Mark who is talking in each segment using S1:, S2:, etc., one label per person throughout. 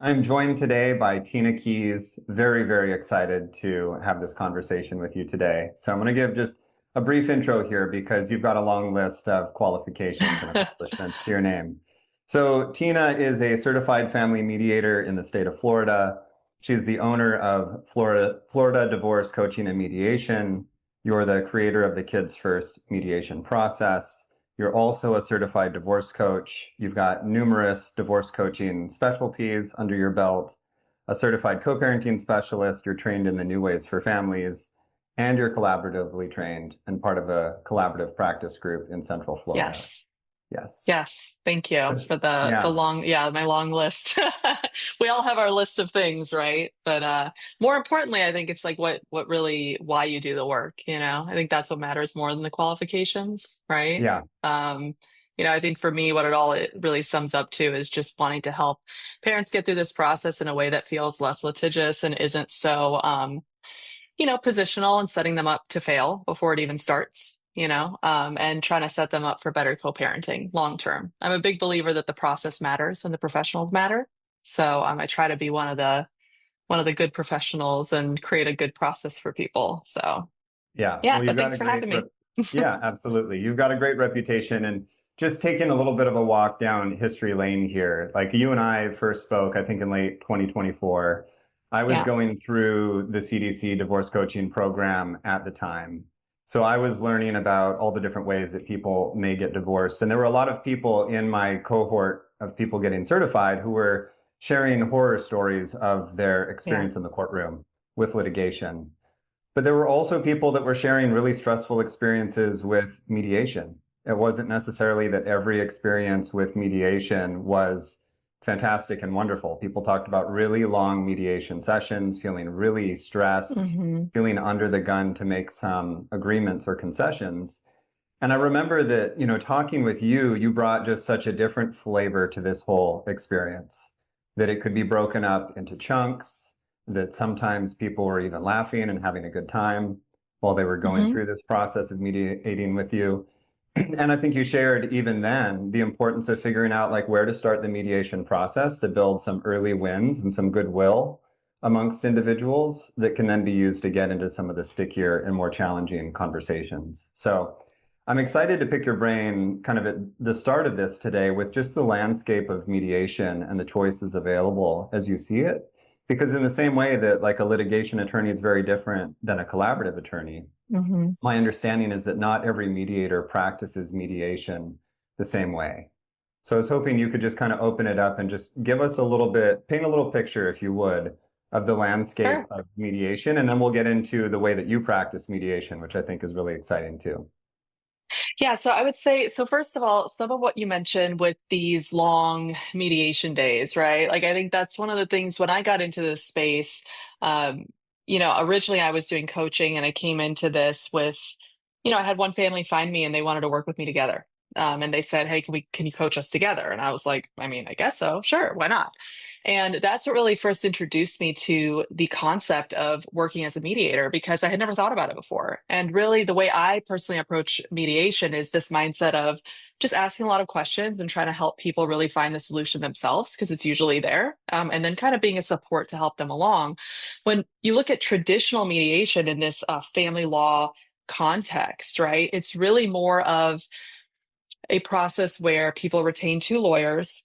S1: I'm joined today by Tina Keys. Very, very excited to have this conversation with you today. So I'm going to give just a brief intro here because you've got a long list of qualifications and accomplishments to your name. So Tina is a certified family mediator in the state of Florida. She's the owner of Florida Divorce Coaching and Mediation. You're the creator of the Kids First mediation process. You're also a certified divorce coach. You've got numerous divorce coaching specialties under your belt, a certified co-parenting specialist. You're trained in the new ways for families, and you're collaboratively trained and part of a collaborative practice group in Central Florida.
S2: Yes.
S1: Yes.
S2: Yes. Thank you for the
S1: Yeah.
S2: long, my long list. We all have our list of things, right? But more importantly, I think it's like what really why you do the work, you know? I think that's what matters more than the qualifications, right?
S1: Yeah.
S2: Um, I think for me, it really sums up to is just wanting to help parents get through this process in a way that feels less litigious and isn't so positional and setting them up to fail before it even starts, and trying to set them up for better co-parenting long term. I'm a big believer that the process matters and the professionals matter. So I try to be one of the good professionals and create a good process for people. So
S1: Yeah.
S2: yeah,
S1: Well, you've
S2: but
S1: got
S2: thanks
S1: a
S2: for
S1: great
S2: having me.
S1: yeah, absolutely. You've got a great reputation and just taking a little bit of a walk down history lane here. Like you and I first spoke, I think in late 2024. I was
S2: Yeah.
S1: going through the CDC divorce coaching program at the time. So I was learning about all the different ways that people may get divorced. And there were a lot of people in my cohort of people getting certified who were sharing horror stories of their
S2: Yeah.
S1: experience in the courtroom with litigation. But there were also people that were sharing really stressful experiences with mediation. It wasn't necessarily that every experience with mediation was fantastic and wonderful. People talked about really long mediation sessions, feeling really stressed,
S2: Hmm.
S1: feeling under the gun to make some agreements or concessions. And I remember that, talking with you, you brought just such a different flavor to this whole experience, that it could be broken up into chunks, that sometimes people were even laughing and having a good time while they were going
S2: Hmm.
S1: through this process of mediating with you. And I think you shared even then the importance of figuring out like where to start the mediation process to build some early wins and some goodwill amongst individuals that can then be used to get into some of the stickier and more challenging conversations. So I'm excited to pick your brain kind of at the start of this today with just the landscape of mediation and the choices available as you see it. Because in the same way that like a litigation attorney is very different than a collaborative attorney,
S2: Hmm.
S1: my understanding is that not every mediator practices mediation the same way. So I was hoping you could just kind of open it up and just give us a little bit, paint a little picture, if you would, of the landscape
S2: Sure.
S1: of mediation. And then we'll get into the way that you practice mediation, which I think is really exciting too.
S2: Yeah, so I would say, so first of all, some of what you mentioned with these long mediation days, right? Like, I think that's one of the things when I got into this space, um, originally I was doing coaching and I came into this with, I had one family find me and they wanted to work with me together. And they said, "Hey, can you coach us together?" And I was like, I mean, I guess so. Sure, why not? And that's what really first introduced me to the concept of working as a mediator because I had never thought about it before. And really, the way I personally approach mediation is this mindset of just asking a lot of questions and trying to help people really find the solution themselves because it's usually there. And then kind of being a support to help them along. When you look at traditional mediation in this family law context, right, it's really more of a process where people retain two lawyers.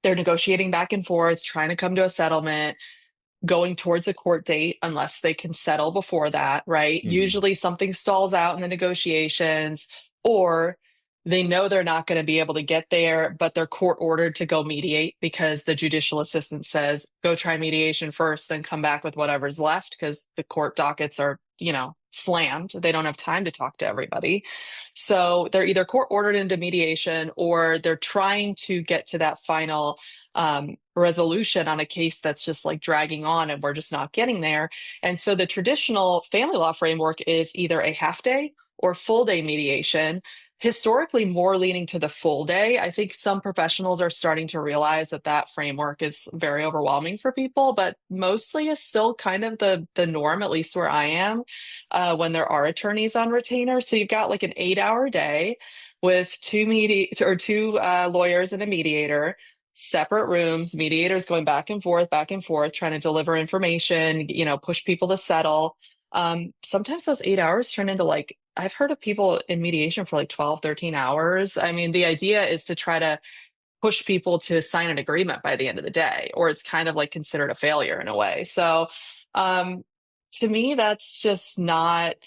S2: They're negotiating back and forth, trying to come to a settlement, going towards a court date unless they can settle before that, right?
S1: Mhm.
S2: Usually something stalls out in the negotiations, or they know they're not going to be able to get there, but they're court ordered to go mediate because the judicial assistant says, go try mediation first, then come back with whatever's left because the court dockets are, slammed. They don't have time to talk to everybody. So they're either court ordered into mediation or they're trying to get to that final resolution on a case that's just like dragging on and we're just not getting there. And so the traditional family law framework is either a half day or full day mediation, historically more leaning to the full day. I think some professionals are starting to realize that that framework is very overwhelming for people, but mostly is still kind of the norm, at least where I am, when there are attorneys on retainer. So you've got like an 8-hour day with two lawyers and a mediator. separate rooms, mediators going back and forth, trying to deliver information, push people to settle. Sometimes those 8 hours turn into like, I've heard of people in mediation for like 12, 13 hours. I mean, the idea is to try to push people to sign an agreement by the end of the day, or it's kind of like considered a failure in a way. So, um, to me, that's just not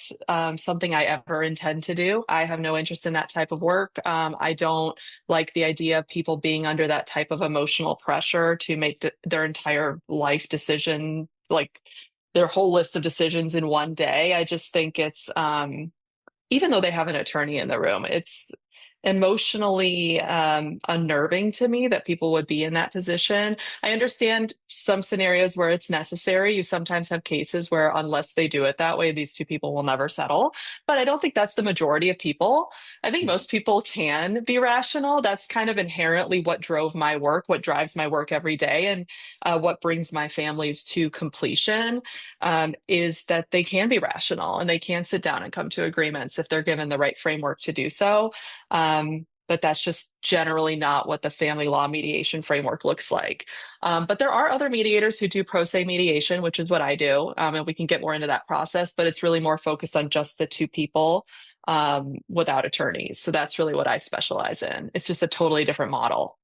S2: something I ever intend to do. I have no interest in that type of work. I don't like the idea of people being under that type of emotional pressure to make their entire life decision, like their whole list of decisions in one day. I just think it's, even though they have an attorney in the room, it's emotionally unnerving to me that people would be in that position. I understand some scenarios where it's necessary. You sometimes have cases where, unless they do it that way, these two people will never settle. But I don't think that's the majority of people. I think most people can be rational. That's kind of inherently what drove my work, what drives my work every day, and what brings my families to completion, is that they can be rational and they can sit down and come to agreements if they're given the right framework to do so. But that's just generally not what the family law mediation framework looks like. But there are other mediators who do pro se mediation, which is what I do. And we can get more into that process, but it's really more focused on just the two people without attorneys. So that's really what I specialize in. It's just a totally different model.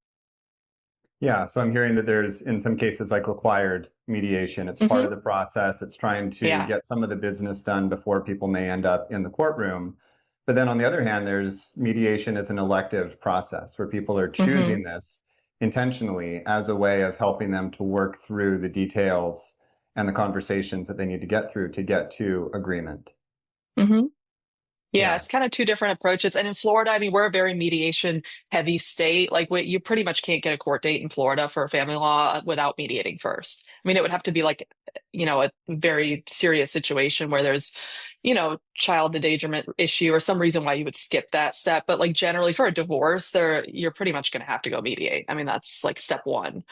S1: Yeah, so I'm hearing that there's, in some cases, like required mediation. It's part
S2: Hmm.
S1: of the process. It's trying to
S2: Yeah.
S1: get some of the business done before people may end up in the courtroom. But then on the other hand, there's mediation as an elective process where people are
S2: Hmm.
S1: choosing this intentionally as a way of helping them to work through the details and the conversations that they need to get through to get to agreement.
S2: Hmm. Yeah,
S1: Yeah.
S2: it's kind of two different approaches. And in Florida, I mean, we're a very mediation heavy state. Like, you pretty much can't get a court date in Florida for a family law without mediating first. I mean, it would have to be like, a very serious situation where there's, child endangerment issue or some reason why you would skip that step. But like generally for a divorce, you're pretty much going to have to go mediate. I mean, that's like step one,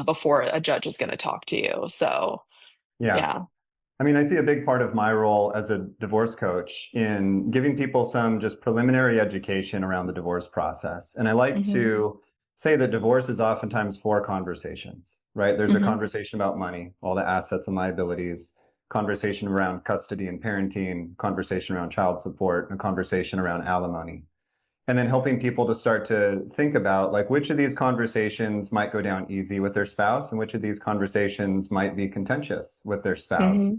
S2: before a judge is going to talk to you. So,
S1: Yeah.
S2: yeah.
S1: I mean, I see a big part of my role as a divorce coach in giving people some just preliminary education around the divorce process. And I like
S2: Hmm.
S1: to say that divorce is oftentimes four conversations, right? There's a
S2: Hmm.
S1: conversation about money, all the assets and liabilities, conversation around custody and parenting, conversation around child support, and a conversation around alimony. And then helping people to start to think about like which of these conversations might go down easy with their spouse and which of these conversations might be contentious with their spouse.
S2: Hmm.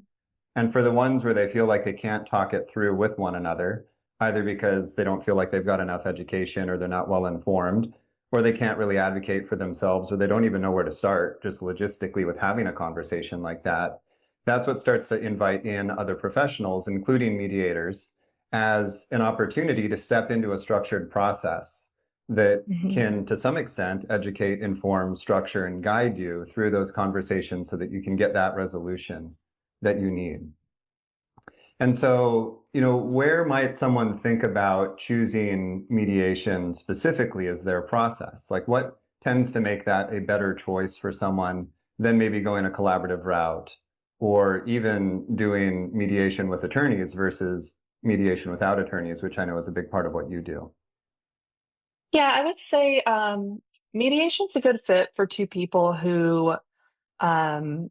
S1: And for the ones where they feel like they can't talk it through with one another, either because they don't feel like they've got enough education or they're not well informed, or they can't really advocate for themselves, or they don't even know where to start just logistically with having a conversation like that, that's what starts to invite in other professionals, including mediators, as an opportunity to step into a structured process that
S2: Hmm.
S1: can, to some extent, educate, inform, structure, and guide you through those conversations so that you can get that resolution that you need. And so, where might someone think about choosing mediation specifically as their process? Like, what tends to make that a better choice for someone than maybe going a collaborative route or even doing mediation with attorneys versus mediation without attorneys, which I know is a big part of what you do?
S2: Yeah, I would say mediation's a good fit for two people who um,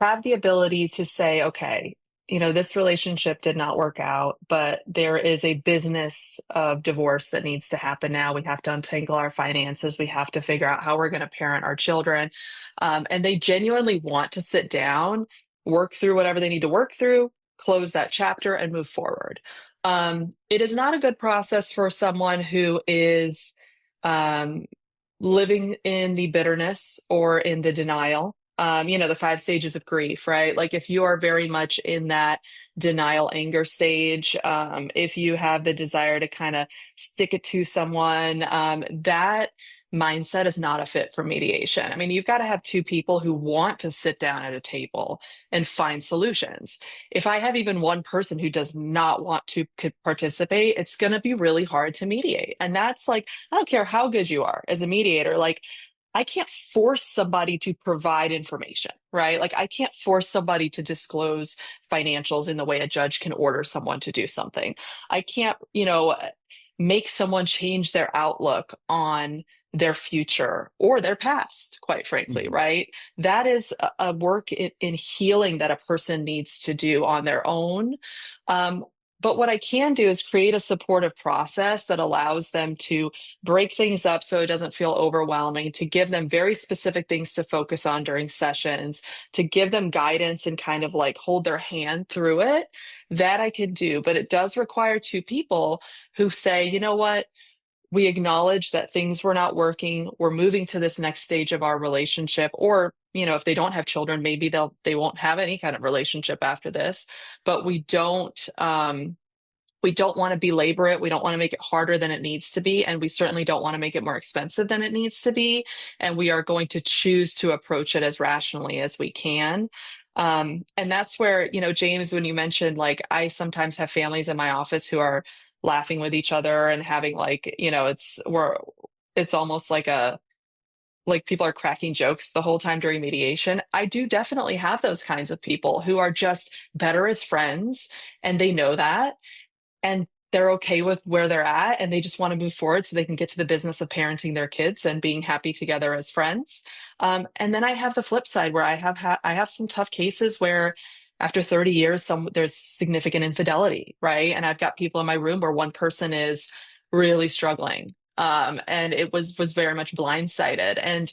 S2: have the ability to say, okay, this relationship did not work out, but there is a business of divorce that needs to happen now. We have to untangle our finances. We have to figure out how we're going to parent our children. And they genuinely want to sit down, work through whatever they need to work through, close that chapter, and move forward. It is not a good process for someone who is um, living in the bitterness or in the denial. The 5 stages of grief, right? Like if you are very much in that denial anger stage, if you have the desire to kind of stick it to someone, that mindset is not a fit for mediation. I mean, you've got to have two people who want to sit down at a table and find solutions. If I have even one person who does not want to participate, it's going to be really hard to mediate. And that's like, I don't care how good you are as a mediator, like, I can't force somebody to provide information, right? Like, I can't force somebody to disclose financials in the way a judge can order someone to do something. I can't, make someone change their outlook on their future or their past, quite frankly,
S1: Mhm.
S2: right? That is a work in healing that a person needs to do on their own. Um, but what I can do is create a supportive process that allows them to break things up so it doesn't feel overwhelming, to give them very specific things to focus on during sessions, to give them guidance and kind of like hold their hand through it. That I can do. But it does require two people who say, you know what? We acknowledge that things were not working. We're moving to this next stage of our relationship. Or, if they don't have children, maybe they won't have any kind of relationship after this. But we don't want to belabor it. We don't want to make it harder than it needs to be. And we certainly don't want to make it more expensive than it needs to be. And we are going to choose to approach it as rationally as we can. And that's where, James, when you mentioned, like, I sometimes have families in my office who are laughing with each other and having like, it's almost like people are cracking jokes the whole time during mediation. I do definitely have those kinds of people who are just better as friends and they know that and they're okay with where they're at and they just want to move forward so they can get to the business of parenting their kids and being happy together as friends. And then I have the flip side where I have some tough cases where after 30 years there's significant infidelity, right? And I've got people in my room where one person is really struggling. And it was very much blindsided. And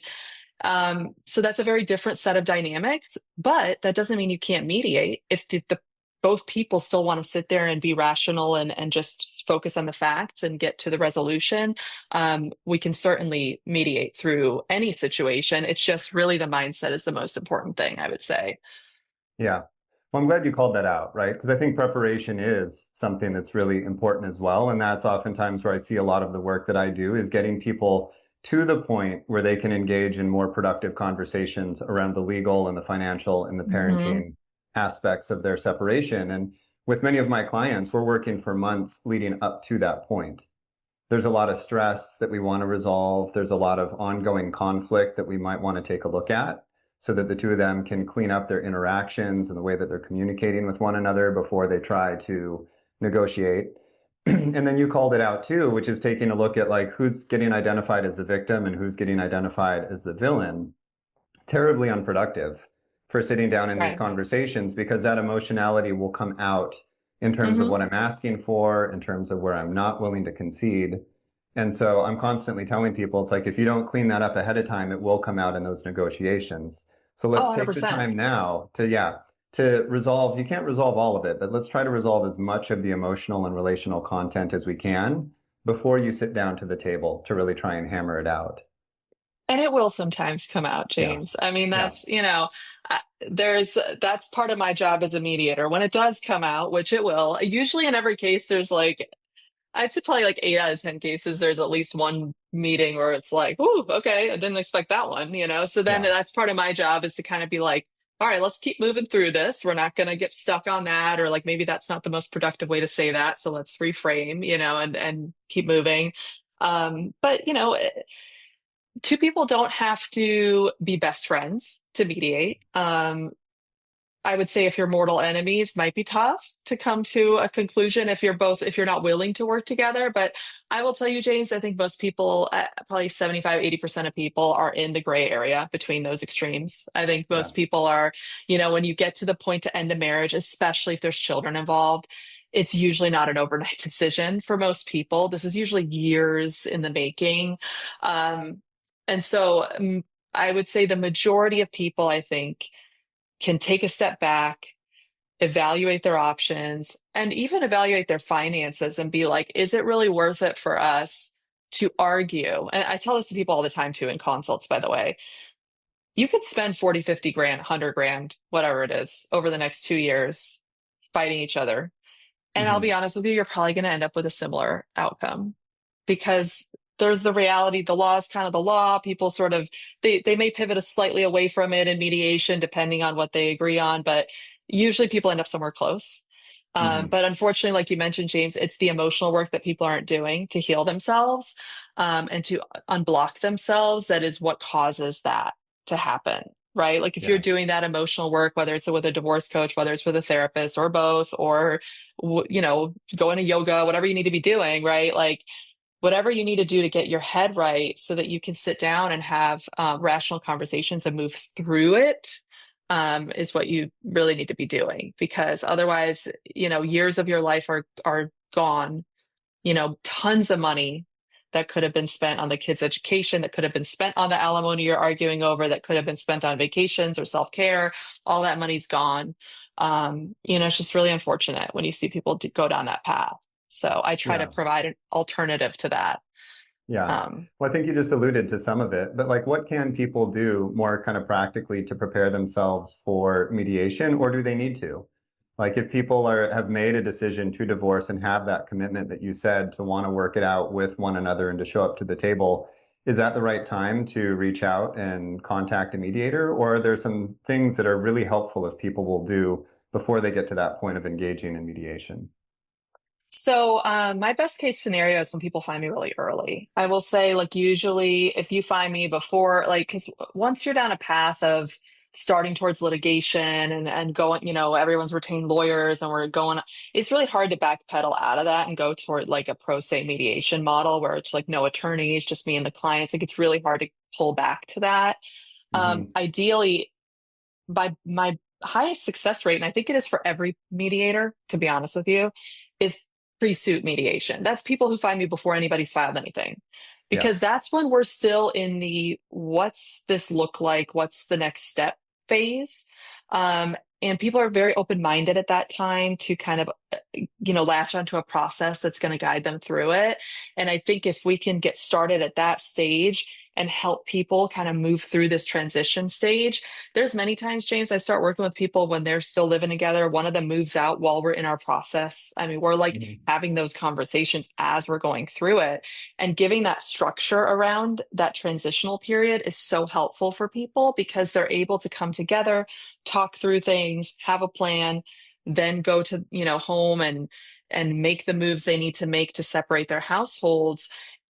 S2: so that's a very different set of dynamics, but that doesn't mean you can't mediate. If the both people still want to sit there and be rational and just focus on the facts and get to the resolution, we can certainly mediate through any situation. It's just really the mindset is the most important thing, I would say.
S1: Yeah. Well, I'm glad you called that out, right? Because I think preparation is something that's really important as well. And that's oftentimes where I see a lot of the work that I do is getting people to the point where they can engage in more productive conversations around the legal and the financial and the
S2: Hmm.
S1: parenting aspects of their separation. And with many of my clients, we're working for months leading up to that point. There's a lot of stress that we want to resolve. There's a lot of ongoing conflict that we might want to take a look at so that the two of them can clean up their interactions and the way that they're communicating with one another before they try to negotiate. And then you called it out too, which is taking a look at like who's getting identified as the victim and who's getting identified as the villain. Terribly unproductive for sitting down in these
S2: Right.
S1: conversations because that emotionality will come out in terms of
S2: Hmm.
S1: what I'm asking for, in terms of where I'm not willing to concede. And so I'm constantly telling people it's like if you don't clean that up ahead of time, it will come out in those negotiations. So
S2: Oh,
S1: let's take the
S2: 100%.
S1: time now to, yeah, to resolve. You can't resolve all of it, but let's try to resolve as much of the emotional and relational content as we can before you sit down to the table to really try and hammer it out.
S2: And it will sometimes come out,
S1: Yeah.
S2: James. I mean,
S1: Yeah.
S2: that's part of my job as a mediator. When it does come out, which it will, usually in every case, there's like, I'd say probably like 8 out of 10 cases, there's at least one meeting where it's like, "Ooh, okay, I didn't expect that one." So then
S1: Yeah.
S2: that's part of my job is to kind of be like, all right, let's keep moving through this. We're not going to get stuck on that, or like maybe that's not the most productive way to say that. So let's reframe, and keep moving. But two people don't have to be best friends to mediate. I would say if you're mortal enemies, might be tough to come to a conclusion if you're not willing to work together. But I will tell you, James, I think most people, probably 75, 80% of people are in the gray area between those extremes. I think
S1: Yeah.
S2: most people are, when you get to the point to end a marriage, especially if there's children involved, it's usually not an overnight decision for most people. This is usually years in the making. Um, and so I would say the majority of people, I think, can take a step back, evaluate their options, and even evaluate their finances and be like, is it really worth it for us to argue? And I tell this to people all the time too in consults, by the way. You could spend 40, 50 grand, 100 grand, whatever it is, over the next 2 years fighting each other. And I'll be
S1: Mhm.
S2: honest with you, you're probably going to end up with a similar outcome because there's the reality, the law is kind of the law. People sort of they may pivot a slightly away from it in mediation depending on what they agree on, but usually people end up somewhere close.
S1: Mhm.
S2: But unfortunately, like you mentioned, James, it's the emotional work that people aren't doing to heal themselves, and to unblock themselves that is what causes that to happen. Right. Like if you're
S1: Yeah.
S2: doing that emotional work, whether it's with a divorce coach, whether it's with a therapist or both, or, going to yoga, whatever you need to be doing, right? Like whatever you need to do to get your head right so that you can sit down and have rational conversations and move through it, is what you really need to be doing. Because otherwise, years of your life are gone. Tons of money that could have been spent on the kids' education, that could have been spent on the alimony you're arguing over, that could have been spent on vacations or self-care. All that money's gone. It's just really unfortunate when you see people go down that path. So I try to
S1: Yeah.
S2: provide an alternative to that.
S1: Yeah.
S2: Um,
S1: Well, I think you just alluded to some of it, but like what can people do more kind of practically to prepare themselves for mediation, or do they need to? Like if people have made a decision to divorce and have that commitment that you said to want to work it out with one another and to show up to the table, is that the right time to reach out and contact a mediator? Or are there some things that are really helpful if people will do before they get to that point of engaging in mediation?
S2: So, my best case scenario is when people find me really early. I will say, like, usually if you find me before, like, because once you're down a path of starting towards litigation and going, everyone's retained lawyers and we're going, it's really hard to backpedal out of that and go toward like a pro se mediation model where it's like no attorneys, just me and the clients. Like, it's really hard to pull back to that.
S1: Hmm.
S2: Ideally, by my highest success rate, and I think it is for every mediator, to be honest with you, is pre-suit mediation. That's people who find me before anybody's filed anything.
S1: Yeah.
S2: Because that's when we're still in the what's this look like? What's the next step phase? And people are very open-minded at that time to kind of, latch onto a process that's going to guide them through it. And I think if we can get started at that stage and help people kind of move through this transition stage. There's many times, James, I start working with people when they're still living together. One of them moves out while we're in our process. I mean, we're like
S1: Mhm.
S2: having those conversations as we're going through it, and giving that structure around that transitional period is so helpful for people because they're able to come together, talk through things, have a plan, then go to, home and make the moves they need to make to separate their households.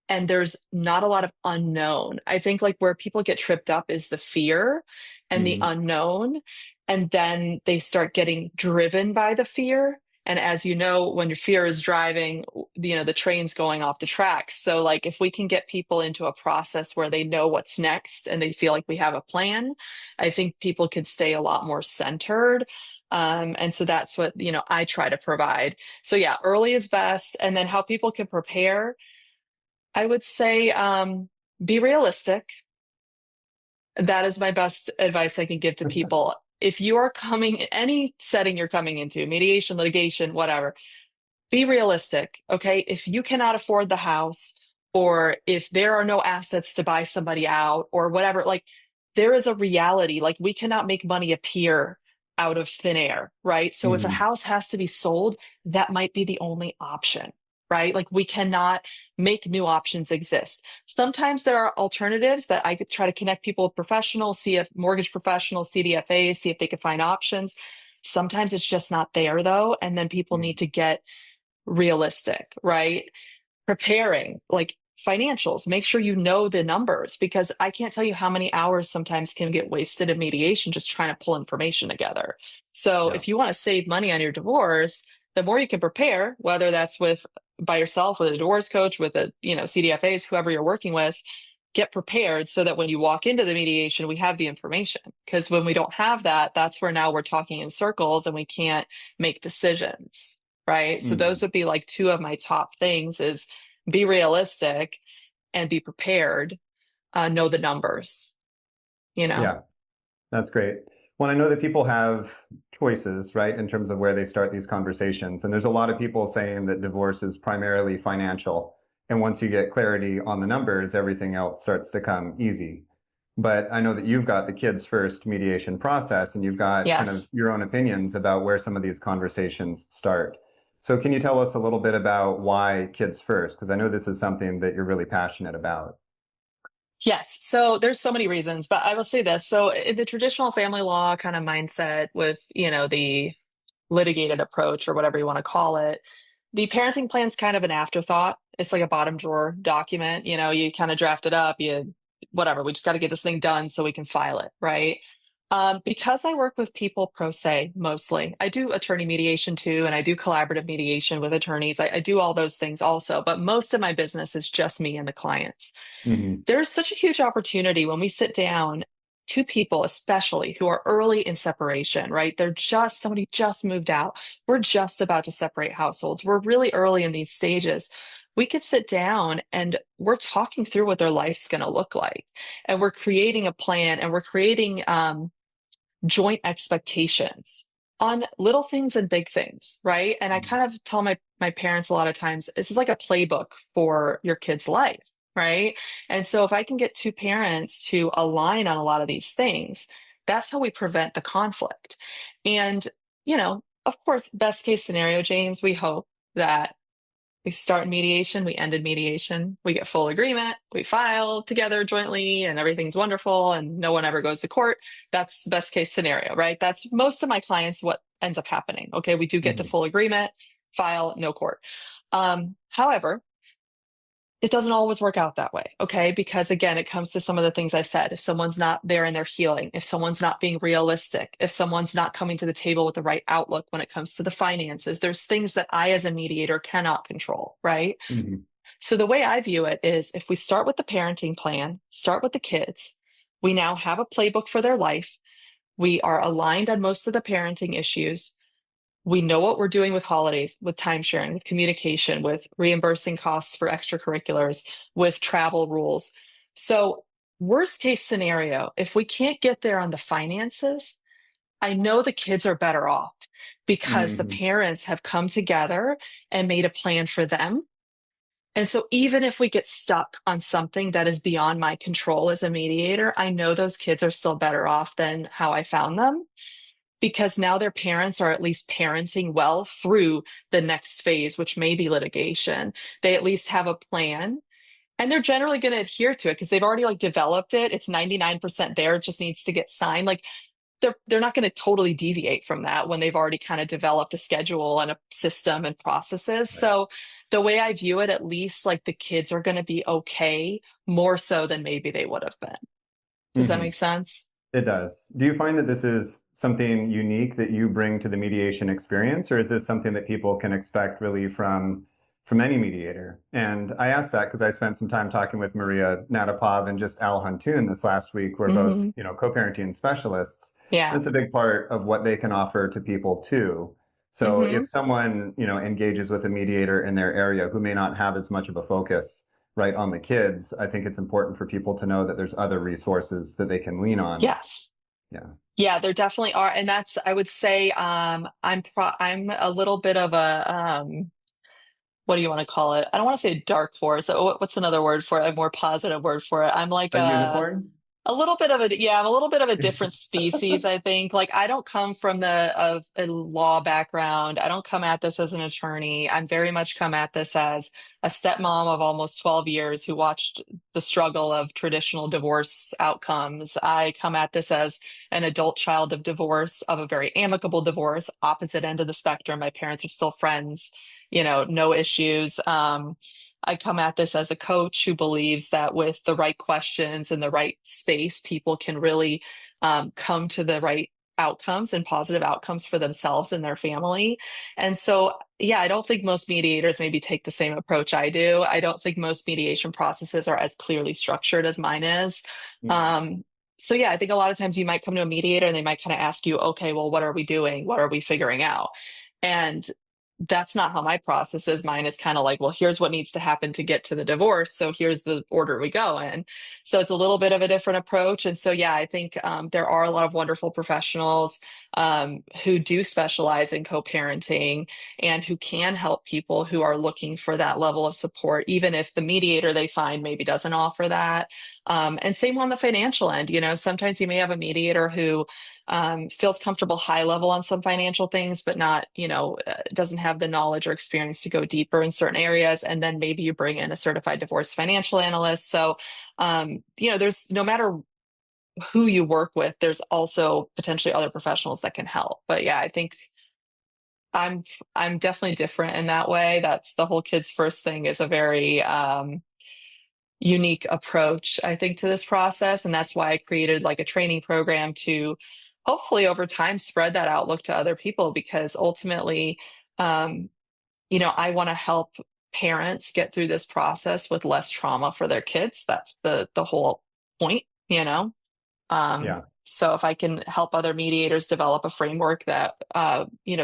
S2: And there's not a lot of unknown. I think like where people get tripped up is the fear and the
S1: Mhm.
S2: unknown. And then they start getting driven by the fear. And as you know, when your fear is driving, the train's going off the tracks. So like if we can get people into a process where they know what's next and they feel like we have a plan, I think people could stay a lot more centered. And so that's what, I try to provide. So yeah, early is best. And then how people can prepare, I would say be realistic. That is my best advice I can give to people. If you are coming, any setting you're coming into, mediation, litigation, whatever, be realistic. Okay. If you cannot afford the house, or if there are no assets to buy somebody out, or whatever, like there is a reality. Like we cannot make money appear out of thin air, right? So if a
S1: Mhm.
S2: house has to be sold, that might be the only option, right? Like we cannot make new options exist. Sometimes there are alternatives that I could try to connect people with professionals, see if mortgage professionals, CDFAs, see if they could find options. Sometimes it's just not there though. And then people need
S1: Mhm.
S2: to get realistic, right? Preparing like financials, make sure you know the numbers because I can't tell you how many hours sometimes can get wasted in mediation just trying to pull information together. So
S1: Yeah.
S2: if you want to save money on your divorce, the more you can prepare, whether that's with by yourself, with a divorce coach, with a, CDFAs, whoever you're working with, get prepared so that when you walk into the mediation, we have the information. Because when we don't have that, that's where now we're talking in circles and we can't make decisions. Right. So those
S1: Mhm.
S2: would be like two of my top things is be realistic and be prepared, know the numbers, you know?
S1: Yeah. That's great. Well, I know that people have choices, right, in terms of where they start these conversations. And there's a lot of people saying that divorce is primarily financial. And once you get clarity on the numbers, everything else starts to come easy. But I know that you've got the kids first mediation process and you've got kind of
S2: Yes.
S1: your own opinions about where some of these conversations start. So can you tell us a little bit about why kids first? Because I know this is something that you're really passionate about.
S2: Yes. So there's so many reasons, but I will say this. So in the traditional family law kind of mindset with, the litigated approach or whatever you want to call it, the parenting plan's kind of an afterthought. It's like a bottom drawer document. You kind of draft it up, whatever. We just got to get this thing done so we can file it, right? Because I work with people pro se mostly, I do attorney mediation too, and I do collaborative mediation with attorneys. I do all those things also, but most of my business is just me and the clients.
S1: Hmm.
S2: There's such a huge opportunity when we sit down, two people especially who are early in separation, right? Somebody just moved out. We're just about to separate households. We're really early in these stages. We could sit down and we're talking through what their life's going to look like. And we're creating a plan and we're creating joint expectations on little things and big things, right? And I kind of tell my parents a lot of times, this is like a playbook for your kid's life, right? And so if I can get two parents to align on a lot of these things, that's how we prevent the conflict. And, of course, best case scenario, James, we hope that we start mediation, we ended mediation, we get full agreement, we file together jointly, and everything's wonderful, and no one ever goes to court. That's the best case scenario, right? That's most of my clients what ends up happening. Okay, we do get to
S1: Hmm.
S2: full agreement, file, no court. However, it doesn't always work out that way, okay? Because again, it comes to some of the things I said. If someone's not there in their healing, if someone's not being realistic, if someone's not coming to the table with the right outlook when it comes to the finances, there's things that I, as a mediator, cannot control, right?
S1: Hmm.
S2: So the way I view it is if we start with the parenting plan, start with the kids, we now have a playbook for their life. We are aligned on most of the parenting issues. We know what we're doing with holidays, with time sharing, with communication, with reimbursing costs for extracurriculars, with travel rules. So, worst case scenario, if we can't get there on the finances, I know the kids are better off because the
S1: Hmm.
S2: parents have come together and made a plan for them. And so, even if we get stuck on something that is beyond my control as a mediator, I know those kids are still better off than how I found them because now their parents are at least parenting well through the next phase, which may be litigation. They at least have a plan and they're generally going to adhere to it because they've already like developed it. It's 99% there. It just needs to get signed. Like they're not going to totally deviate from that when they've already kind of developed a schedule and a system and processes.
S1: Right.
S2: So the way I view it, at least like the kids are going to be okay more so than maybe they would have been. Does that
S1: Hmm.
S2: make sense?
S1: It does. Do you find that this is something unique that you bring to the mediation experience, or is this something that people can expect really from any mediator? And I asked that because I spent some time talking with Maria Natapov and just Al Huntoon this last week. We're both,
S2: Hmm.
S1: co-parenting specialists.
S2: Yeah.
S1: That's a big part of what they can offer to people too. So
S2: Hmm.
S1: if someone, engages with a mediator in their area who may not have as much of a focus right on the kids, I think it's important for people to know that there's other resources that they can lean on.
S2: Yes.
S1: Yeah.
S2: Yeah, there definitely are. And that's, I would say, I'm a little bit of a, what do you want to call it? I don't want to say dark horse. What's another word for it? A more positive word for it. I'm like
S1: A unicorn?
S2: a little bit of a, yeah, I'm a little bit of a different species, I think. Like I don't come from of a law background. I don't come at this as an attorney. I'm very much come at this as a stepmom of almost 12 years who watched the struggle of traditional divorce outcomes. I come at this as an adult child of divorce, of a very amicable divorce, opposite end of the spectrum. My parents are still friends, no issues. I come at this as a coach who believes that with the right questions and the right space, people can really come to the right outcomes and positive outcomes for themselves and their family. And so, yeah, I don't think most mediators maybe take the same approach I do. I don't think most mediation processes are as clearly structured as mine is.
S1: Mhm.
S2: Um, so, yeah, I think a lot of times you might come to a mediator and they might kind of ask you, okay, well, what are we doing? What are we figuring out? And that's not how my process is. Mine is kind of like, well, here's what needs to happen to get to the divorce. So here's the order we go in. So it's a little bit of a different approach. And so, yeah, I think there are a lot of wonderful professionals who do specialize in co parenting and who can help people who are looking for that level of support, even if the mediator they find maybe doesn't offer that. And same on the financial end. Sometimes you may have a mediator who feels comfortable high level on some financial things, but not, doesn't have the knowledge or experience to go deeper in certain areas. And then maybe you bring in a certified divorce financial analyst. So, there's no matter who you work with, there's also potentially other professionals that can help. But yeah, I think I'm I'm definitely different in that way. That's the whole kids first thing is a very unique approach, I think, to this process. And that's why I created like a training program to hopefully over time spread that outlook to other people, because ultimately, um, I want to help parents get through this process with less trauma for their kids. That's the whole point. So if I can help other mediators develop a framework that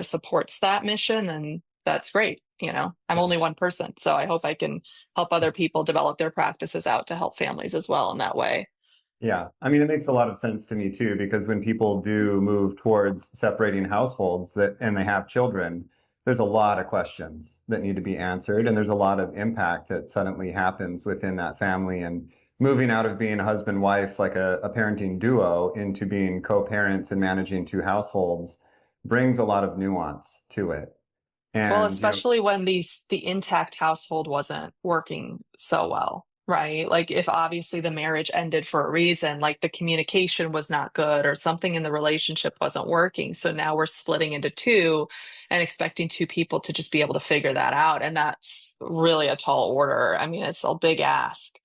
S2: supports that mission, then that's great. I'm only one person, so I hope I can help other people develop their practices out to help families as well in that way.
S1: Yeah, I mean, it makes a lot of sense to me too, because when people do move towards separating households that and they have children, there's a lot of questions that need to be answered, and there's a lot of impact that suddenly happens within that family. And moving out of being husband, wife, like a parenting duo, into being co-parents and managing two households brings a lot of nuance to it.
S2: Well,
S1: And,
S2: especially when the intact household wasn't working so well, right? Like if obviously the marriage ended for a reason, like the communication was not good or something in the relationship wasn't working. So now we're splitting into two and expecting two people to just be able to figure that out. And that's really a tall order. I mean, it's a big ask.
S1: it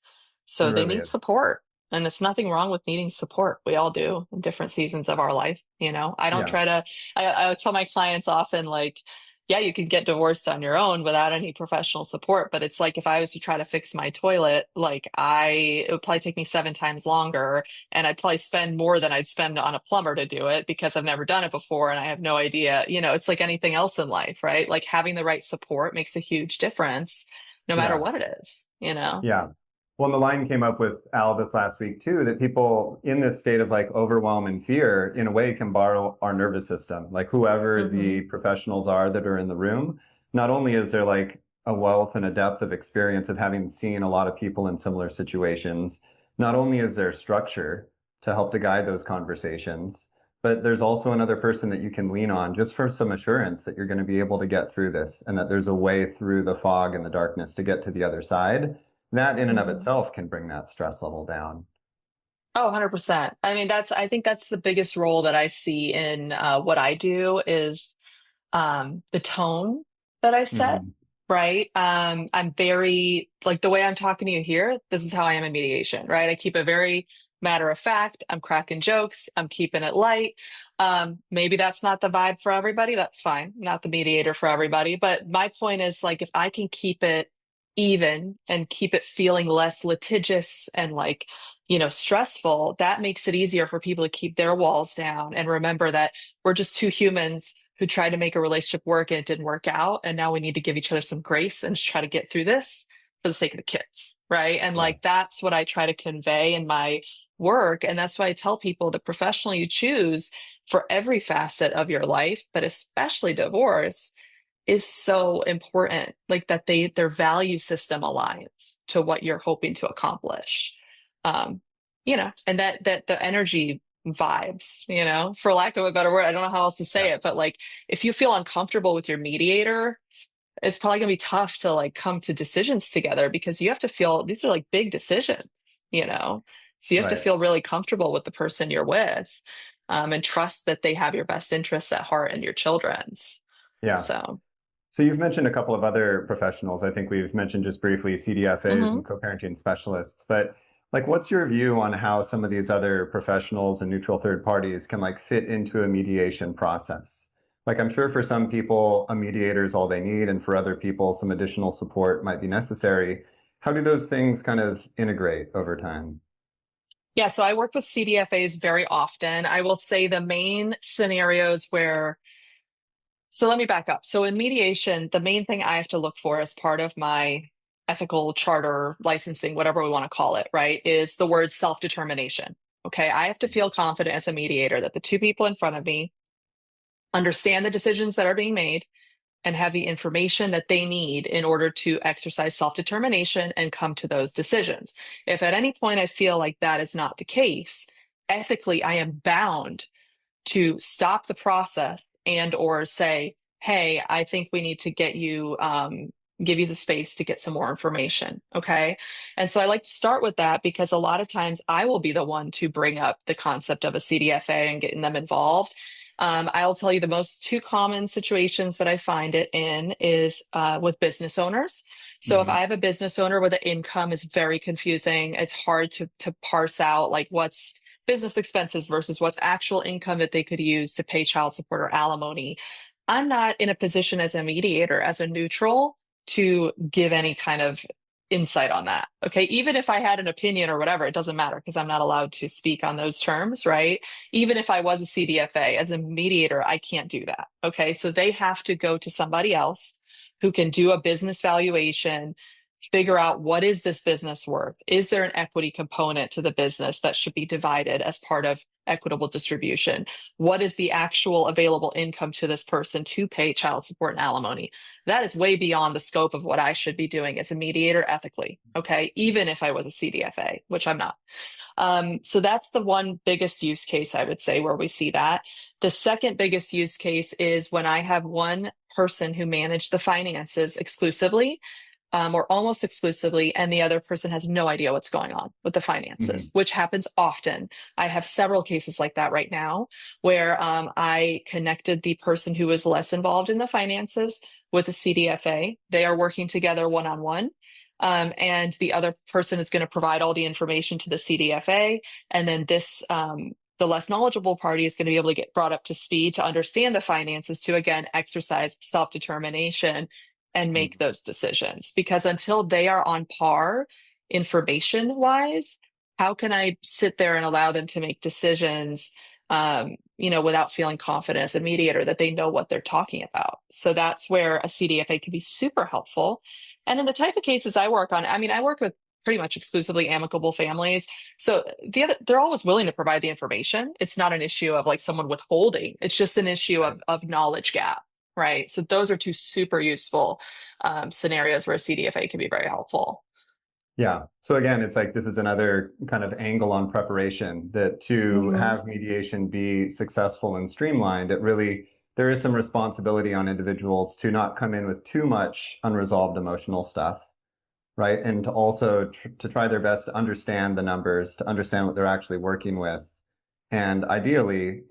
S2: So they
S1: really
S2: need
S1: is.
S2: support. And it's nothing wrong with needing support. We all do in different seasons of our life. I don't
S1: Yeah,
S2: try to, I tell my clients often, like, yeah, you could get divorced on your own without any professional support. But it's like if I was to try to fix my toilet, like it would probably take me 7 times longer, and I'd probably spend more than I'd spend on a plumber to do it because I've never done it before and I have no idea. It's like anything else in life, right? Like having the right support makes a huge difference, no matter
S1: yeah.
S2: what it is.
S1: Yeah. Well, and the line came up with Al this last week too, that people in this state of like overwhelm and fear, in a way, can borrow our nervous system. Like whoever the
S2: Hmm.
S1: professionals are that are in the room, not only is there like a wealth and a depth of experience of having seen a lot of people in similar situations, not only is there structure to help to guide those conversations, but there's also another person that you can lean on just for some assurance that you're going to be able to get through this and that there's a way through the fog and the darkness to get to the other side. That in and of
S2: Hmm.
S1: itself can bring that stress level down.
S2: Oh, 100%. I mean, I think that's the biggest role that I see in what I do is the tone that I set,
S1: Hmm.
S2: right? I'm very, like the way I'm talking to you here, this is how I am in mediation, right? I keep it very matter of fact. I'm cracking jokes. I'm keeping it light. Maybe that's not the vibe for everybody. That's fine. Not the mediator for everybody. But my point is like, if I can keep it even and keep it feeling less litigious and like, stressful, that makes it easier for people to keep their walls down and remember that we're just two humans who tried to make a relationship work and it didn't work out. And now we need to give each other some grace and just try to get through this for the sake of the kids. Right. And
S1: Yeah.
S2: like that's what I try to convey in my work. And that's why I tell people the professional you choose for every facet of your life, but especially divorce, is so important. Like that their value system aligns to what you're hoping to accomplish. Um, and that the energy vibes, for lack of a better word. I don't know how else to say
S1: Yeah.
S2: it, but like if you feel uncomfortable with your mediator, it's probably gonna be tough to like come to decisions together because you have to feel these are like big decisions. So you have to
S1: Right.
S2: feel really comfortable with the person you're with, and trust that they have your best interests at heart and your children's.
S1: Yeah.
S2: So,
S1: So you've mentioned a couple of other professionals. I think we've mentioned just briefly CDFAs
S2: mhm.
S1: and co-parenting specialists, but like what's your view on how some of these other professionals and neutral third parties can like fit into a mediation process? Like I'm sure for some people a mediator is all they need, and for other people some additional support might be necessary. How do those things kind of integrate over time?
S2: Yeah, so I work with CDFAs very often. I will say the main scenarios where So let me back up. So in mediation, the main thing I have to look for as part of my ethical charter licensing, whatever we want to call it, right, is the word self-determination. Okay. I have to feel confident as a mediator that the two people in front of me understand the decisions that are being made and have the information that they need in order to exercise self-determination and come to those decisions. If at any point I feel like that is not the case, ethically, I am bound to stop the process and or say, hey, I think we need to give you the space to get some more information. Okay. And so I like to start with that because a lot of times I will be the one to bring up the concept of a CDFA and getting them involved. I'll tell you the most two common situations that I find it in is with business owners. So if
S1: Hmm.
S2: I have a business owner where the income is very confusing, it's hard to parse out like business expenses versus what's actual income that they could use to pay child support or alimony. I'm not in a position as a mediator, as a neutral, to give any kind of insight on that. Okay. Even if I had an opinion or whatever, it doesn't matter because I'm not allowed to speak on those terms, right? Even if I was a CDFA, as a mediator, I can't do that. Okay. So they have to go to somebody else who can do a business valuation, figure out what is this business worth? Is there an equity component to the business that should be divided as part of equitable distribution? What is the actual available income to this person to pay child support and alimony? That is way beyond the scope of what I should be doing as a mediator ethically, okay? Even if I was a CDFA, which I'm not. So that's the one biggest use case I would say where we see that. The second biggest use case is when I have one person who managed the finances exclusively, or almost exclusively, and the other person has no idea what's going on with the finances,
S1: Mhm.
S2: which happens often. I have several cases like that right now where I connected the person who was less involved in the finances with a CDFA. They are working together one on one. And the other person is going to provide all the information to the CDFA. And then the less knowledgeable party is going to be able to get brought up to speed to understand the finances to, again, exercise self determination and make
S1: Mhm.
S2: those decisions. Because until they are on par information wise, how can I sit there and allow them to make decisions, without feeling confident as a mediator that they know what they're talking about? So that's where a CDFA can be super helpful. And in the type of cases I work on, I mean, I work with pretty much exclusively amicable families. So they're always willing to provide the information. It's not an issue of like someone withholding. It's just an issue
S1: Right.
S2: of knowledge gap. Right. So those are two super useful scenarios where a CDFA can be very helpful.
S1: Yeah. So again, it's like this is another kind of angle on preparation that to
S2: Hmm.
S1: have mediation be successful and streamlined, there is some responsibility on individuals to not come in with too much unresolved emotional stuff, right? And to also to try their best to understand the numbers, to understand what they're actually working with. And ideally,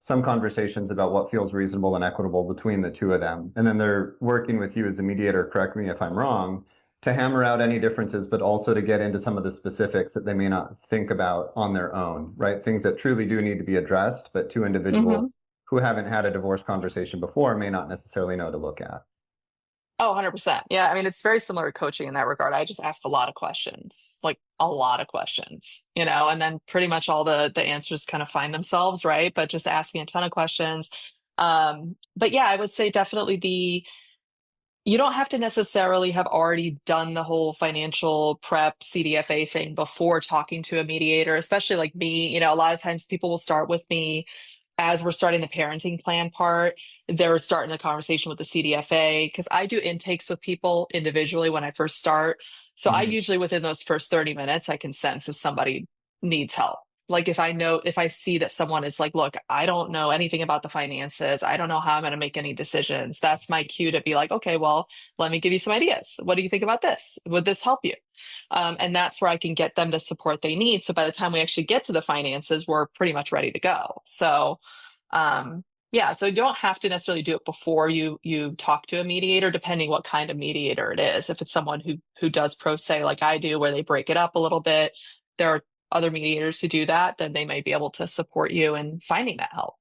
S1: some conversations about what feels reasonable and equitable between the two of them. And then they're working with you as a mediator, correct me if I'm wrong, to hammer out any differences, but also to get into some of the specifics that they may not think about on their own, right? Things that truly do need to be addressed, but two
S2: Hmm.
S1: individuals who haven't had a divorce conversation before may not necessarily know to look at.
S2: Oh, 100%. Yeah. I mean, it's very similar to coaching in that regard. I just ask a lot of questions, like a lot of questions, and then pretty much all the answers kind of find themselves, right? But just asking a ton of questions. But yeah, I would say definitely you don't have to necessarily have already done the whole financial prep CDFA thing before talking to a mediator, especially like me. A lot of times people will start with me as we're starting the parenting plan part. They're starting the conversation with the CDFA because I do intakes with people individually when I first start. So I
S1: Mhm.
S2: usually within those first 30 minutes, I can sense if somebody needs help. Like if I see that someone is like, look, I don't know anything about the finances. I don't know how I'm going to make any decisions. That's my cue to be like, okay, well, let me give you some ideas. What do you think about this? Would this help you? And that's where I can get them the support they need. So by the time we actually get to the finances, we're pretty much ready to go. So, yeah, so you don't have to necessarily do it before you talk to a mediator, depending what kind of mediator it is. If it's someone who does pro se like I do, where they break it up a little bit, there are other mediators who do that, then they may be able to support you in finding that help,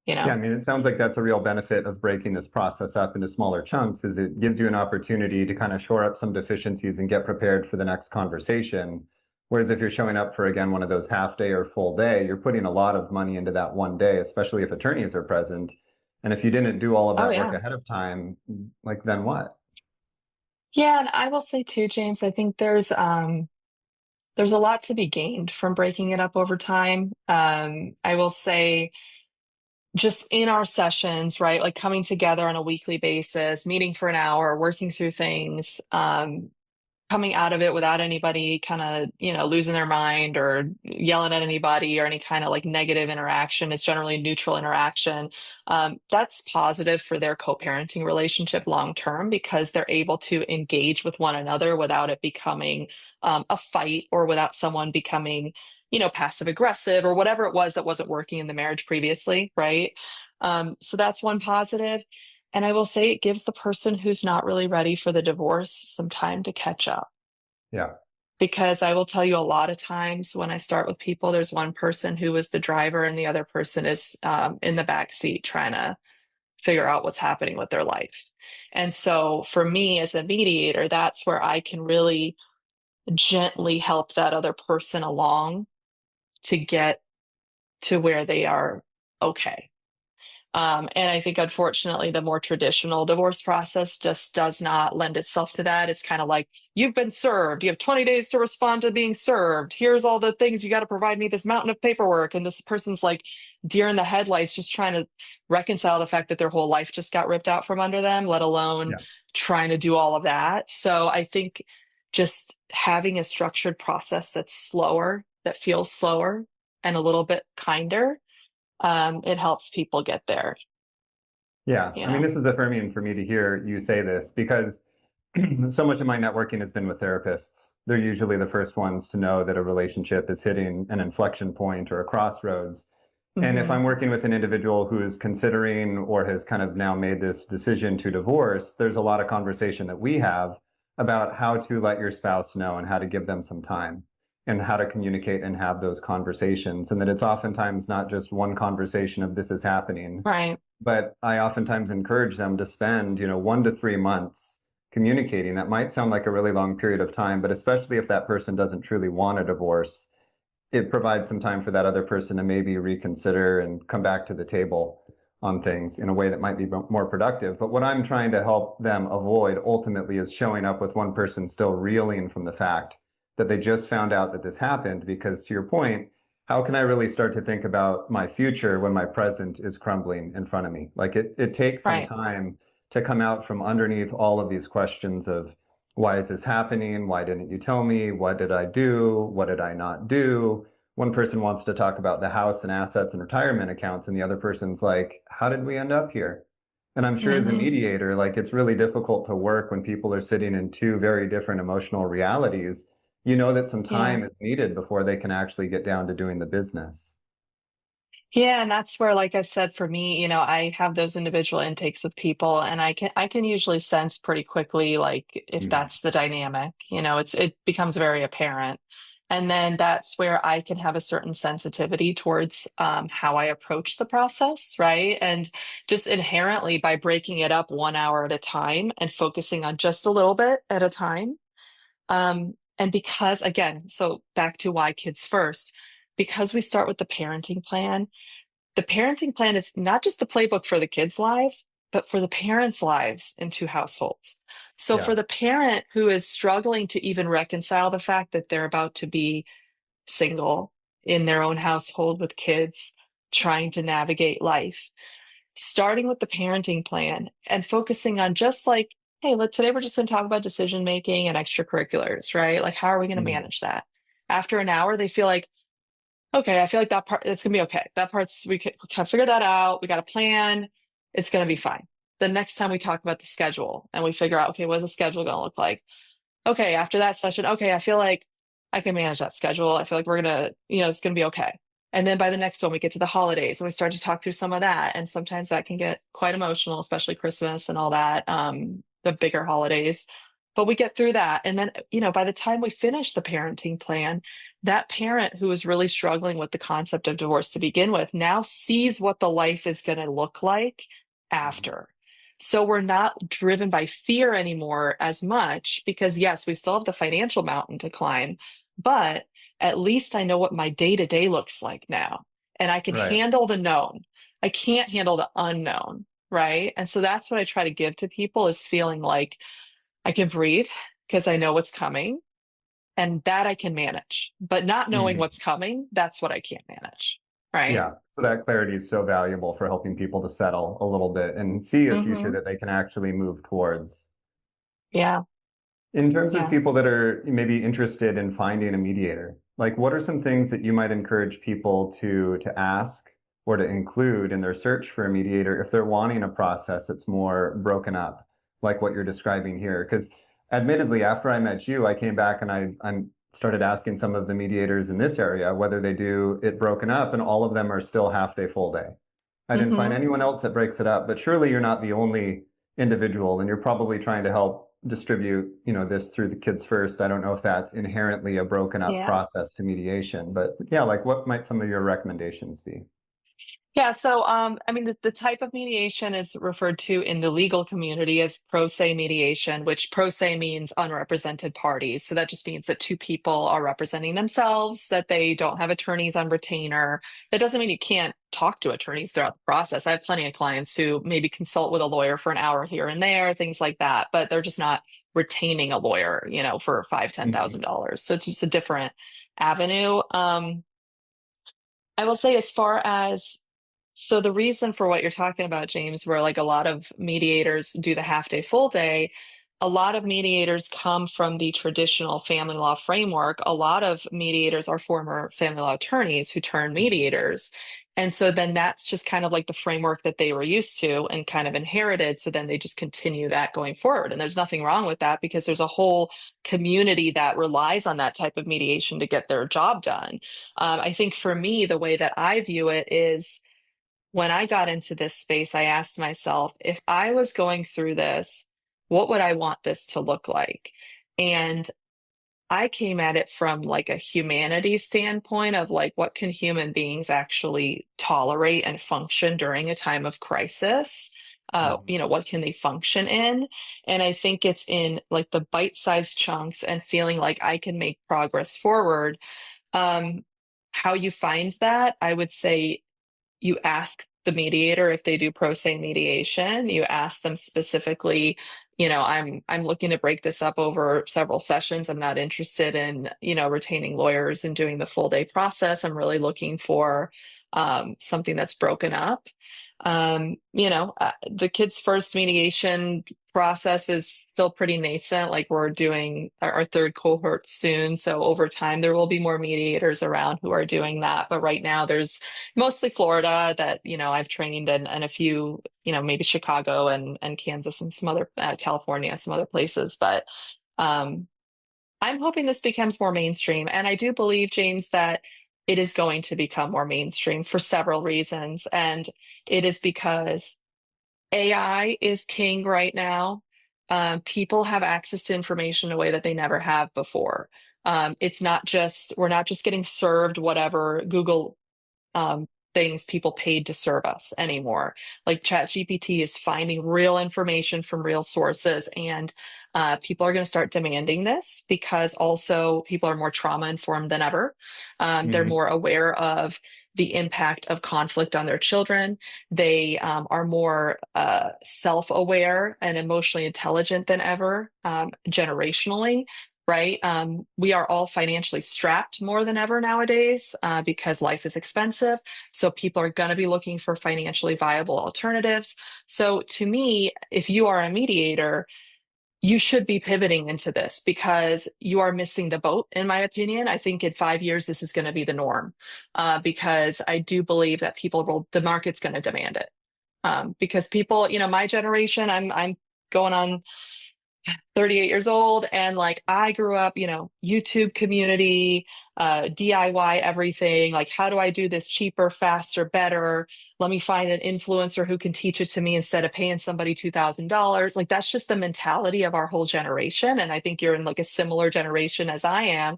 S2: you
S1: Yeah, I
S2: know?
S1: mean, it sounds like that's a real benefit of breaking this process up into smaller chunks, is it gives you an opportunity to kind of shore up some deficiencies and get prepared for the next conversation. Whereas if you're showing up for, again, one of those half day or full day, you're putting a lot of money into that one day, especially if attorneys are present. And if you didn't do all of
S2: Oh
S1: that work
S2: yeah.
S1: ahead of time, like then what?
S2: Yeah, and I will say too, James, I think there's a lot to be gained from breaking it up over time. I will say just in our sessions, right? Like coming together on a weekly basis, meeting for an hour, working through things, coming out of it without anybody kind of, losing their mind or yelling at anybody or any kind of like negative interaction. Is generally neutral interaction. That's positive for their co-parenting relationship long term because they're able to engage with one another without it becoming a fight or without someone becoming, passive aggressive or whatever it was that wasn't working in the marriage previously, right? So that's one positive. And I will say it gives the person who's not really ready for the divorce some time to catch up.
S1: Yeah.
S2: Because I will tell you a lot of times when I start with people, there's one person who is the driver and the other person is in the back seat trying to figure out what's happening with their life. And so for me as a mediator, that's where I can really gently help that other person along to get to where they are okay. And I think, unfortunately, the more traditional divorce process just does not lend itself to that. It's kind of like, you've been served. You have 20 days to respond to being served. Here's all the things you got to provide me this mountain of paperwork. And this person's like deer in the headlights, just trying to reconcile the fact that their whole life just got ripped out from under them, let alone
S1: Yeah.
S2: trying to do all of that. So I think just having a structured process that's slower, that feels slower and a little bit kinder, it helps people get there,
S1: Yeah.
S2: you
S1: I mean,
S2: know?
S1: this is affirming for me to hear you say this because so much of my networking has been with therapists. They're usually the first ones to know that a relationship is hitting an inflection point or a crossroads. And if
S2: Hmm.
S1: I'm working with an individual who is considering or has kind of now made this decision to divorce, there's a lot of conversation that we have about how to let your spouse know and how to give them some time and how to communicate and have those conversations. And that it's oftentimes not just one conversation of this is happening,
S2: Right,
S1: but I oftentimes encourage them to spend, 1 to 3 months communicating. That might sound like a really long period of time, but especially if that person doesn't truly want a divorce, it provides some time for that other person to maybe reconsider and come back to the table on things in a way that might be more productive. But what I'm trying to help them avoid ultimately is showing up with one person still reeling from the fact that they just found out that this happened. Because to your point, how can I really start to think about my future when my present is crumbling in front of me? Like it takes some
S2: right.
S1: time to come out from underneath all of these questions of why is this happening? Why didn't you tell me? What did I do? What did I not do? One person wants to talk about the house and assets and retirement accounts, and the other person's like, how did we end up here? And I'm sure as a
S2: Hmm.
S1: mediator, like it's really difficult to work when people are sitting in two very different emotional realities. You know that some
S2: Yeah.
S1: time is needed before they can actually get down to doing the business.
S2: Yeah, and that's where, like I said, for me, I have those individual intakes with people, and I can usually sense pretty quickly, like if
S1: Mm.
S2: that's the dynamic, it becomes very apparent. And then that's where I can have a certain sensitivity towards how I approach the process, right? And just inherently by breaking it up 1 hour at a time and focusing on just a little bit at a time. And because, again, so back to why kids first, because we start with the parenting plan is not just the playbook for the kids' lives, but for the parents' lives in two households. So for
S1: Yeah.
S2: the parent who is struggling to even reconcile the fact that they're about to be single in their own household with kids, trying to navigate life, starting with the parenting plan and focusing on just like, hey, today we're just going to talk about decision making and extracurriculars, right? Like, how are we going to
S1: Mm.
S2: manage that? After an hour, they feel like, okay, I feel like that part, it's going to be okay. That part's, we can figure that out. We got a plan. It's going to be fine. The next time we talk about the schedule and we figure out, okay, what's the schedule going to look like? Okay, after that session, okay, I feel like I can manage that schedule. I feel like we're gonna, it's gonna be okay. And then by the next one, we get to the holidays and we start to talk through some of that. And sometimes that can get quite emotional, especially Christmas and all that, the bigger holidays. But we get through that. And then, by the time we finish the parenting plan, that parent who is really struggling with the concept of divorce to begin with now sees what the life is going to look like
S1: Mhm.
S2: after. So we're not driven by fear anymore as much because, yes, we still have the financial mountain to climb, but at least I know what my day to day looks like now. And I can
S1: Right.
S2: handle the known. I can't handle the unknown. Right. And so that's what I try to give to people is feeling like I can breathe because I know what's coming and that I can manage. But not knowing
S1: Mm.
S2: what's coming, that's what I can't manage. Right.
S1: Yeah. So that clarity is so valuable for helping people to settle a little bit and see a future
S2: Hmm.
S1: that they can actually move towards.
S2: Yeah.
S1: In terms of
S2: Yeah.
S1: people that are maybe interested in finding a mediator, like what are some things that you might encourage people to ask or to include in their search for a mediator if they're wanting a process that's more broken up, like what you're describing here? Because admittedly, after I met you, I came back and I started asking some of the mediators in this area whether they do it broken up, and all of them are still half day, full day. I didn't find
S2: Hmm.
S1: anyone else that breaks it up, but surely you're not the only individual, and you're probably trying to help distribute, this through the kids first. I don't know if that's inherently a broken up
S2: Yeah.
S1: process to mediation, but yeah, like what might some of your recommendations be?
S2: Yeah, so I mean, the type of mediation is referred to in the legal community as pro se mediation, which pro se means unrepresented parties. So that just means that two people are representing themselves, that they don't have attorneys on retainer. That doesn't mean you can't talk to attorneys throughout the process. I have plenty of clients who maybe consult with a lawyer for an hour here and there, things like that, but they're just not retaining a lawyer, for five,
S1: Mhm.
S2: $10,000. So it's just a different avenue. I will say, as far as so the reason for what you're talking about, James, where like a lot of mediators do the half day, full day, a lot of mediators come from the traditional family law framework. A lot of mediators are former family law attorneys who turn mediators. And so then that's just kind of like the framework that they were used to and kind of inherited. So then they just continue that going forward. And there's nothing wrong with that because there's a whole community that relies on that type of mediation to get their job done. I think for me, the way that I view it is when I got into this space, I asked myself, if I was going through this, what would I want this to look like? And I came at it from like a humanity standpoint of like, what can human beings actually tolerate and function during a time of crisis?
S1: Mhm.
S2: What can they function in? And I think it's in like the bite-sized chunks and feeling like I can make progress forward. um, how you find that, I would say you ask the mediator if they do pro se mediation. You ask them specifically, I'm looking to break this up over several sessions. I'm not interested in, retaining lawyers and doing the full day process. I'm really looking for something that's broken up. The kids' first mediation process is still pretty nascent. Like we're doing our third cohort soon. So over time, there will be more mediators around who are doing that. But right now, there's mostly Florida that, I've trained and a few, maybe Chicago and Kansas and some other California, some other places. But um, I'm hoping this becomes more mainstream. And I do believe, James, that it is going to become more mainstream for several reasons. And it is because AI is king right now. People have access to information in a way that they never have before. We're not just getting served whatever Google um, things people paid to serve us anymore. Like ChatGPT is finding real information from real sources, and people are going to start demanding this because also people are more trauma informed than ever. They're
S1: Mhm.
S2: more aware of the impact of conflict on their children. They are more self aware and emotionally intelligent than ever, generationally, right? We are all financially strapped more than ever nowadays because life is expensive. So people are going to be looking for financially viable alternatives. So to me, if you are a mediator, you should be pivoting into this because you are missing the boat, in my opinion. I think in 5 years, this is going to be the norm because I do believe that the market's going to demand it. Because people, my generation, I'm going on 38 years old, and like I grew up, YouTube community, DIY everything. Like, how do I do this cheaper, faster, better? Let me find an influencer who can teach it to me instead of paying somebody $2,000. Like, that's just the mentality of our whole generation. And I think you're in like a similar generation as I am.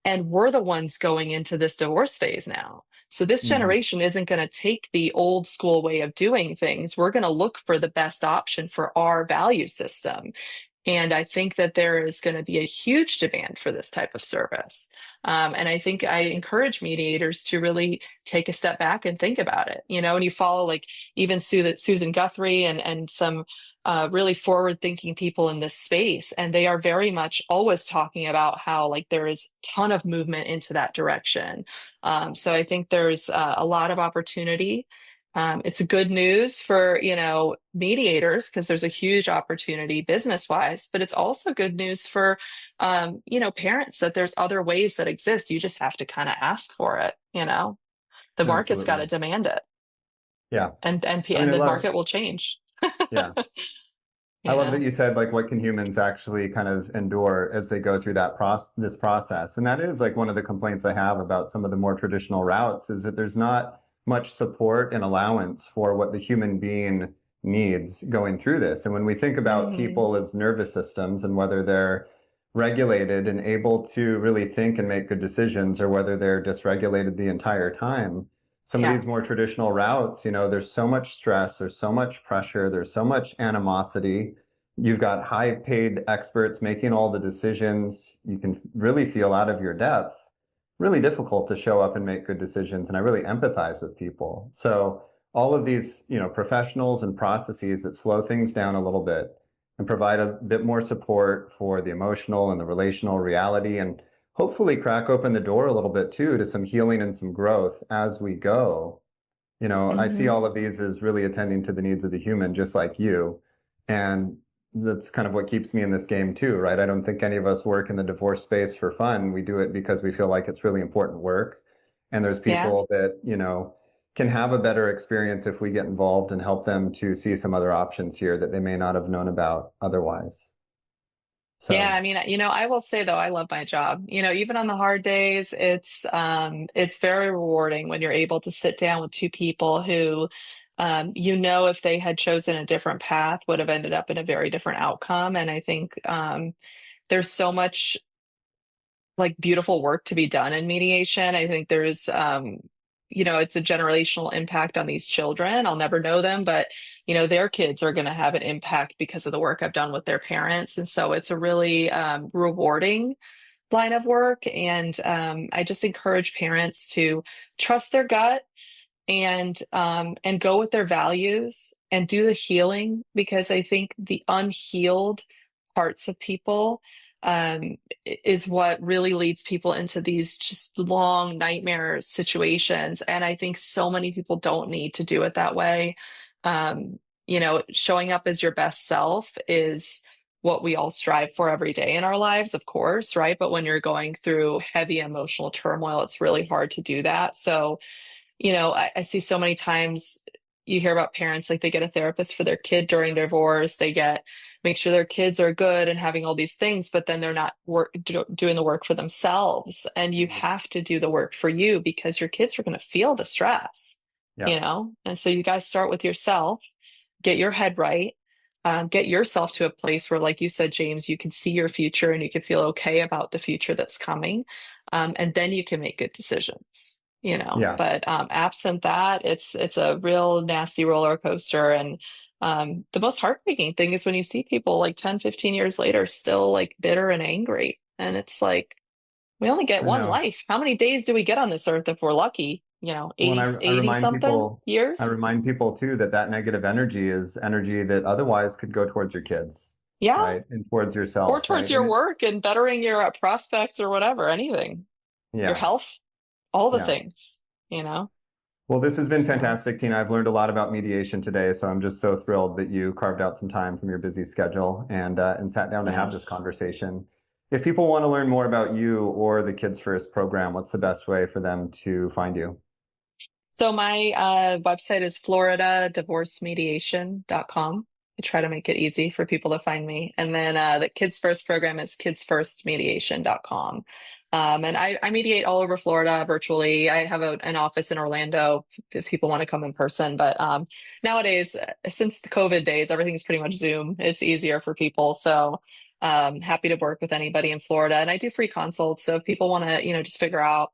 S2: And we're the ones going into this divorce phase now. So this
S1: Mhm.
S2: generation isn't going to take the old school way of doing things. We're going to look for the best option for our value system. And I think that there is going to be a huge demand for this type of service. And I think I encourage mediators to really take a step back and think about it, and you follow like even Susan Guthrie and some really forward thinking people in this space. And they are very much always talking about how like there is a ton of movement into that direction. So I think there's a lot of opportunity. It's a good news for, mediators because there's a huge opportunity business wise, but it's also good news for, parents that there's other ways that exist. You just have to kind of ask for it. The market's got to
S1: Absolutely.
S2: demand it,
S1: Yeah. I mean,
S2: and the market will change.
S1: yeah. I
S2: You
S1: love that
S2: know?
S1: you said like what can humans actually kind of endure as they go through this process. And that is like one of the complaints I have about some of the more traditional routes is that there's not much support and allowance for what the human being needs going through this. And when we think about
S2: Hmm.
S1: people as nervous systems and whether they're regulated and able to really think and make good decisions, or whether they're dysregulated the entire time, some of
S2: Yeah.
S1: these more traditional routes, there's so much stress, there's so much pressure, there's so much animosity. You've got high paid experts making all the decisions. You can really feel out of your depth. Really difficult to show up and make good decisions. And I really empathize with people. So all of these, professionals and processes that slow things down a little bit and provide a bit more support for the emotional and the relational reality, and hopefully crack open the door a little bit too to some healing and some growth as we go. I see
S2: Hmm.
S1: all of these as really attending to the needs of the human, just like you. And that's kind of what keeps me in this game too, right? I don't think any of us work in the divorce space for fun. We do it because we feel like it's really important work. And there's
S2: Yeah.
S1: people that, can have a better experience if we get involved and help them to see some other options here that they may not have known about otherwise.
S2: Yeah, I
S1: So,
S2: mean, I will say though, I love my job. Even on the hard days, it's very rewarding when you're able to sit down with two people who if they had chosen a different path would have ended up in a very different outcome. And I think there's so much like beautiful work to be done in mediation. I think there's it's a generational impact on these children. I'll never know them, but their kids are going to have an impact because of the work I've done with their parents. And so it's a really rewarding line of work. And I just encourage parents to trust their gut and go with their values and do the healing, because I think the unhealed parts of people is what really leads people into these just long nightmare situations. And I think so many people don't need to do it that way. Showing up as your best self is what we all strive for every day in our lives, of course, right? But when you're going through heavy emotional turmoil, it's really hard to do that. So I see so many times you hear about parents like they get a therapist for their kid during divorce. They make sure their kids are good and having all these things, but then they're not doing the work for themselves. And you have to do the work for you because your kids are going to feel the stress,
S1: yeah,
S2: And so you guys start with yourself, get your head right. Get yourself to a place where, like you said, James, you can see your future and you can feel okay about the future that's coming. And then you can make good decisions.
S1: yeah.
S2: But absent that, it's a real nasty roller coaster. And the most heartbreaking thing is when you see people like 10, 15 years later still like bitter and angry. And it's like, we only get
S1: I
S2: one
S1: know.
S2: life. How many days do we get on this earth if we're lucky?
S1: Well, and
S2: 80,
S1: I
S2: 80
S1: remind
S2: something
S1: people, I
S2: years?
S1: remind people too that that negative energy is energy that otherwise could go towards your kids,
S2: Yeah.
S1: right? And towards
S2: Or
S1: yourself,
S2: towards
S1: right? And
S2: your work and bettering your prospects or whatever, anything, your
S1: yeah,
S2: health, all the
S1: yeah.
S2: things, you know?
S1: Well, this has been
S2: So,
S1: fantastic, Tina. I've learned a lot about mediation today, so I'm just so thrilled that you carved out some time from your busy schedule and sat down to have this
S2: yes.
S1: conversation. If people want to learn more about you or the Kids First program, what's the best way for them to find you?
S2: So my website is floridadivorcemediation.com. I try to make it easy for people to find me. And then the Kids First program is kidsfirstmediation.com. And I mediate all over Florida virtually. I have an office in Orlando if people want to come in person. But nowadays, since the COVID days, everything's pretty much Zoom. It's easier for people. So happy to work with anybody in Florida. And I do free consults. So if people want to, just figure out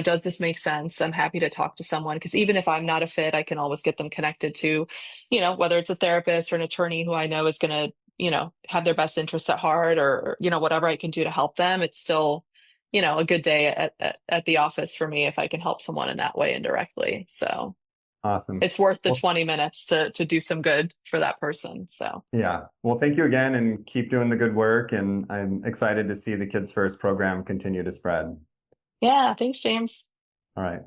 S2: does this make sense? I'm happy to talk to someone because even if I'm not a fit, I can always get them connected to, whether it's a therapist or an attorney who I know is going to, have their best interests at heart or, whatever I can do to help them. It's still, a good day at the office for me if I can help someone in that way indirectly. So
S1: Awesome.
S2: it's worth the
S1: Well,
S2: 20 minutes to do some good for that person. So
S1: yeah. Well, thank you again and keep doing the good work. And I'm excited to see the Kids First program continue to spread.
S2: yeah, thanks, James.
S1: All right.